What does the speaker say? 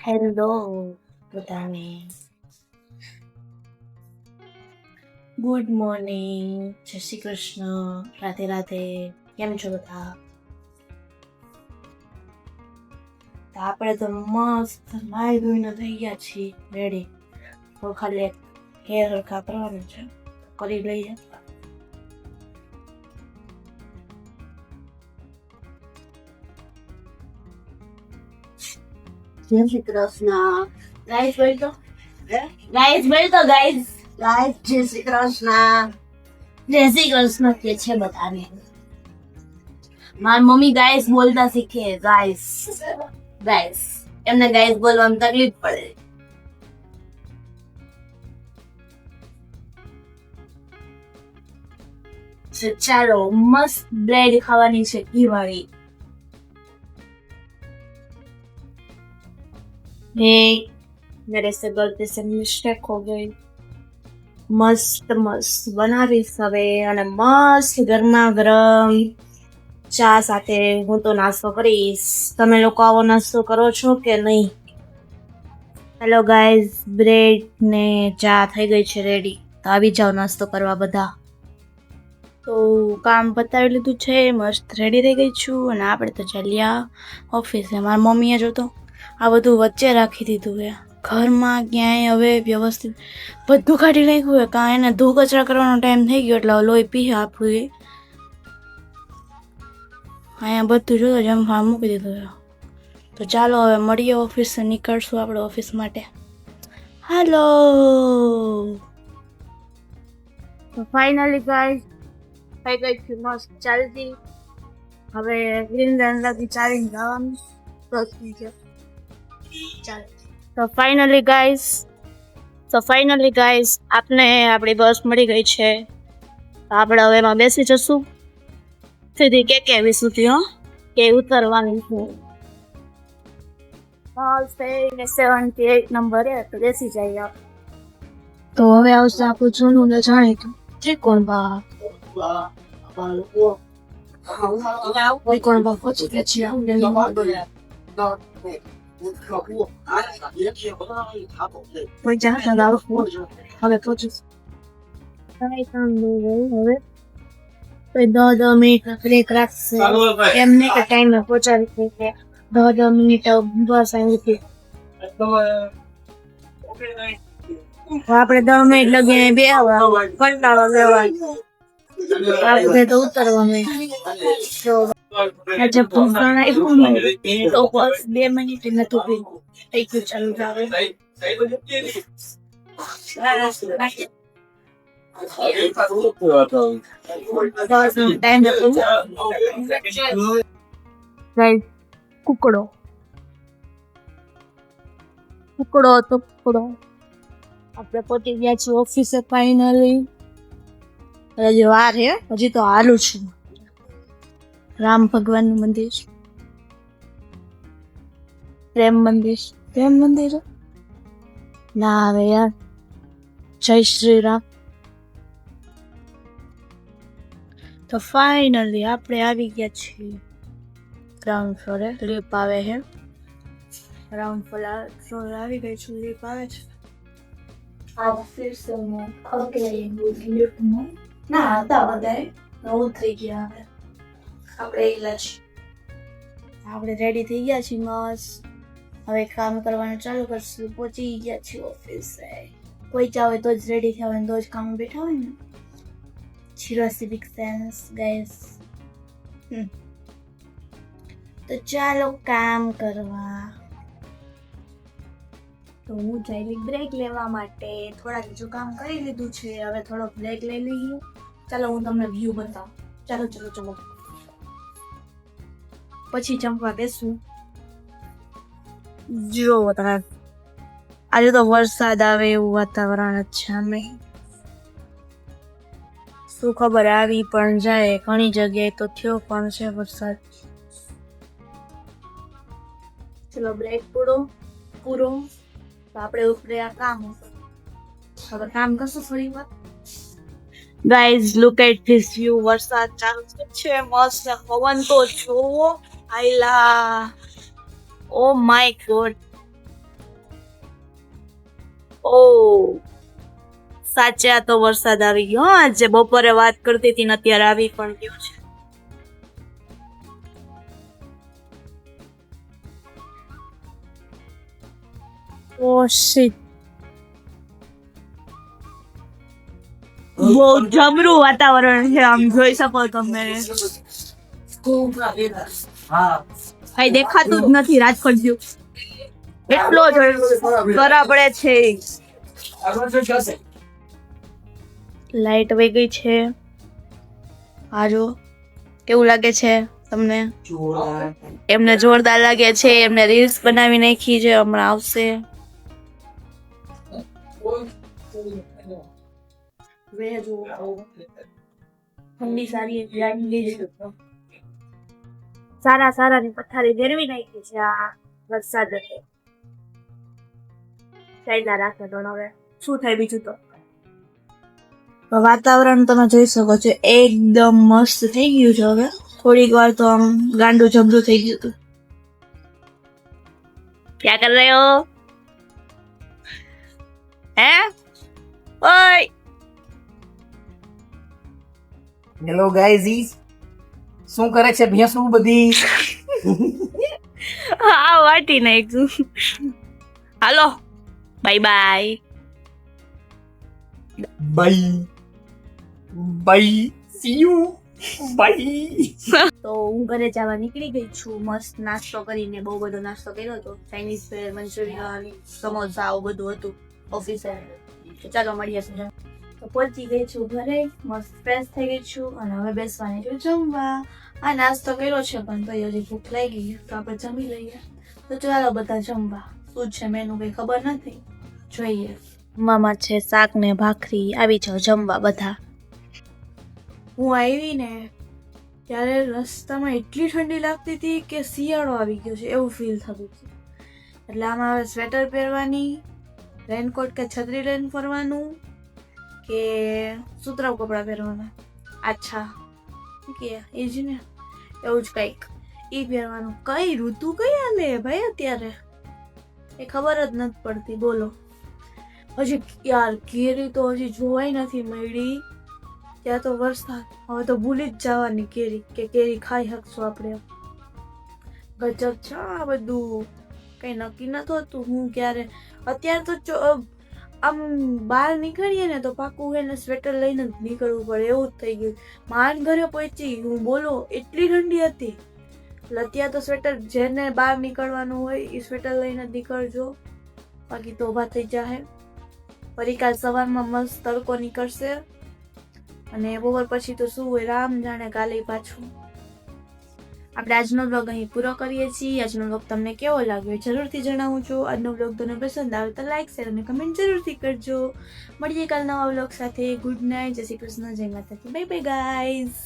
Hello બધાને, good morning, જય શ્રી કૃષ્ણ, રાધે રાધે. કેમ છો બધા? તો આપણે તો મસ્ત નાઈ ધોઈને થઈ ગયા છીએ રેડી. તો ખાલી હેર હરખા કરવાનું છે, કરી લઈએ. જય શ્રી કૃષ્ણ. ગાઈસ બોલતો, ગાઈસ બોલતો, ગાઈસ ગાઈસ જય શ્રી કૃષ્ણ. જય શ્રી કૃષ્ણ કે છે બધાને. મારી મમ્મી ગાઈસ બોલતા શીખે. ગાઈસ ગાઈસ એમને ગાઈસ બોલવામાં તકલીફ પડે. ચાલો મસ્ત બ્રેડ ખાવાની છે ઘી વાળી. मेरे से गलती से मिस्टेक हो गई. મસ્ત મસ્ત બનાવીશ હવે, અને મસ્ત ગરમા ગરમ ચા સાથે હું તો નાસ્તો કરીશ. તમે લોકો આવો નાસ્તો કરો છો કે નહીં? હેલો ગાઈઝ, બ્રેડ ને ચા થઈ ગઈ છે રેડી. તો આવી જાઓ નાસ્તો કરવા બધા. તો કામ પતાવી લીધું છે, મસ્ત રેડી થઈ ગઈ છું, અને આપણે તો ચાલ્યા ઓફિસે. મારી મમ્મીએ જોતો આ બધું વચ્ચે રાખી દીધું છે ઘરમાં. ક્યાંય હવે વ્યવસ્થિત બધું કાઢી નાખ્યું હોય, કાં એને ધૂ કચરા કરવાનો ટાઈમ થઈ ગયો એટલે લોહી પીએ આપણું. અહીંયા બધું જોતો જમવા મૂકી દીધું છે. તો ચાલો હવે મળીએ ઓફિસે, નીકળશું આપણે ઓફિસ માટે. હાલો. તો ફાઇનલી ગાઈસ થઈ ગઈ છે મસ્ત ચાલતી. હવે ગ્રીન લાગી ચાલીને જવાનું. તો ફાઇનલી ગાઈસ આપને આપણી બસ મળી ગઈ છે. તો આપણે હવે એમાં બેસી જશું સીધી કે કેવી સુધી. કે ઉતરવાનું છું બસ 78 નંબરે, તો બેસી જાય. તો હવે આવશે આપણું જૂનું ને જાણીતું ત્રિકોણ બાગ. ત્રિકોણ બાગ પહોંચી ગયા છીએ. કોઈ જાણ હવે પહોંચીશું. હવે 10 મિનિટ બ્રેક રાખશે એમને કે ટાઈમે પહોંચાડી દે. 10 મિનિટ બસ આવી હતી. આપણે 10 મિનિટ લગીને બે કંટાળો લેવાનો. આપણે તો ઉતરવાનું. આજે ભૂખણ આવ્યું તો બસ 2 મિનિટ નતું પીવું. થઈ ગયું ચાલુ જાવે. કુકડો આપણે પહોંચી ગયા છીએ ઓફિસે ફાઇનલી. હજી વાર હે, હજી તો હાલું છું. રામ ભગવાન નું મંદિર, પ્રેમ મંદિર ના આવે યાર. જય શ્રી રામ. તો ફાઇનલી આપણે આવી ગયા છીએ ગ્રાઉન્ડ ફ્લોરે. લિફ્ટ આવે છે. ગ્રાઉન્ડ ફ્લોર આવી ગઈ છું, લિફ્ટ આવે છે. ના હતા બધા ઉતરી ગયા. આપણે એકલા છીએ. આપણે રેડી થઈ ગયા છીએ મસ્ત. હવે કામ કરવાનું ચાલુ કરશું. પહોંચી ગયા છીએ ઓફિસે. કોઈ ચાવે તો જ રેડી થયા હોય, તો જ કામ બેઠા હોય ને. Zero civic sense guys. તો ચાલો કામ કરવા. તો હું જઈલી બ્રેક લેવા માટે. થોડાક બીજું કામ કરી લીધું છે, હવે થોડોક બ્રેક લઈ લઈએ. ચાલો હું તમને વ્યૂ બતાવું. ચાલો પછી જમવા બેસું. જો તમે આજે તો વરસાદ આવે એવું વાતાવરણ જ છે. અમે શું ખબર આવી પણ જાય. ઘણી જગ્યાએ તો થયો પણ છે વરસાદ. ચલો બ્રેક પૂરો. તો આપણે ઉપરે આ કામ હવે કામ કરશું થોડી વાર. Guys look at this view. વરસાદ ચાલુ છે મસ્ત. પવન તો જોવો. આઈલા ઓ માય ગોડ. ઓ સાચે આ તો વરસાદ આવી ગયો હા. આજે બપોરે વાત કરતી હતી ને અત્યારે આવી પણ ગયો છે. ઓ શિટ, બહુ જબરું વાતાવરણ છે. આમ જોઈ શકો તમે, કઈ દેખાતું જ નથી. રાજકોટ જેવું એટલો જ બરાબરે છે. લાઈટ વહી ગઈ છે. હાજો કેવું લાગે છે તમને? એમને જોરદાર લાગે છે. એમને રીલ્સ બનાવી નાખી છે, હમણાં આવશે. ઠંડી સારી સારા ની પથારી ફેરવી નાખી છે આ વરસાદ ચાલ્યા રાખે. તો હવે શું થાય બીજું? તો વાતાવરણ તમે જોઈ શકો છો, એકદમ મસ્ત થઈ ગયું છે. હવે થોડીક વાર તો આમ ગાંડું જબરું થઈ ગયું હતું. ક્યાં કર રહે હો? હે ઓય, હેલો ગાઈઝ, શું કરે છે ભેંસું બધી? હા વાટી નાખ્યું. Hello bye bye bye bye, see you bye. તો હું ઘરે જવા નીકળી ગઈ છું. મસ્ત નાસ્તો કરીને, બહુ બધો નાસ્તો કર્યો હતો. ચાઇનીઝ ભેળ, મંચુરિયન, સમોસા આવું બધું હતું ઓફિસે. તો ચાલો મળીએ. તો પહોંચી ગઈ છું ઘરે, મસ્ત ફ્રેશ થઈ ગઈ છું અને હવે બેસવાની છું જમવા. આ નાસ્તો કર્યો છે પણ તો હજી ભૂખ લાગી તો આપણે જમી લઈએ. તો ચાલો બધા જમવા. શું છે મેનુ કઈ ખબર નથી, જોઈએ. મામા છે શાક ને ભાખરી. આવી જાઓ જમવા બધા. હું આવી ને ત્યારે રસ્તામાં એટલી ઠંડી લાગતી હતી કે શિયાળો આવી ગયો છે એવું ફીલ થતું હતું. એટલે આમાં હવે સ્વેટર પહેરવાની, રેનકોટ કે છત્રી લઈને ફરવાનું કે સુતરાઉ કપડાં પહેરવાના. અચ્છા કે એ જ ને, એવું જ કંઈક એ પહેરવાનું. કઈ ઋતુ કઈ હાલે ભાઈ અત્યારે એ ખબર જ નથી પડતી. બોલો હજી યાર કેરી તો હજી જોવાય નથી મળી. ત્યાં તો વરસાદ, હવે તો ભૂલી જ જવાની કેરી કે કેરી ખાઈ શકશું આપણે. ગજબ છે આ બધું, કઈ નક્કી નથી હોતું હું ક્યારે. અત્યારે તો આમ બહાર નીકળીએ ને તો પાકું એને સ્વેટર લઈને જ નીકળવું પડે એવું જ થઈ ગયું. માંડ ઘરે પહોંચી હું, બોલો એટલી ઠંડી હતી. એટલે અત્યારે તો સ્વેટર, જેને બહાર નીકળવાનું હોય એ સ્વેટર લઈને જ નીકળજો, બાકી તો ઊભા થઈ જાય. ફરી કાલ સવારમાં મસ્ત તડકો નીકળશે અને બપોર પછી તો શું હોય રામ જાણે. કાલે પાછું આપણે આજનો બ્લોગ અહીં પૂરો કરીએ છીએ. આજનો બ્લોગ તમને કેવો લાગ્યો જરૂરથી જણાવજો. આજનો બ્લોગ તમને પસંદ આવે તો લાઈક, શેર અને કમેન્ટ જરૂરથી કરજો. મળીએ કાલ નવા બ્લોગ સાથે. ગુડ નાઇટ, જય શ્રી કૃષ્ણ, જય માતાજી, બાય બાય ગાઈઝ.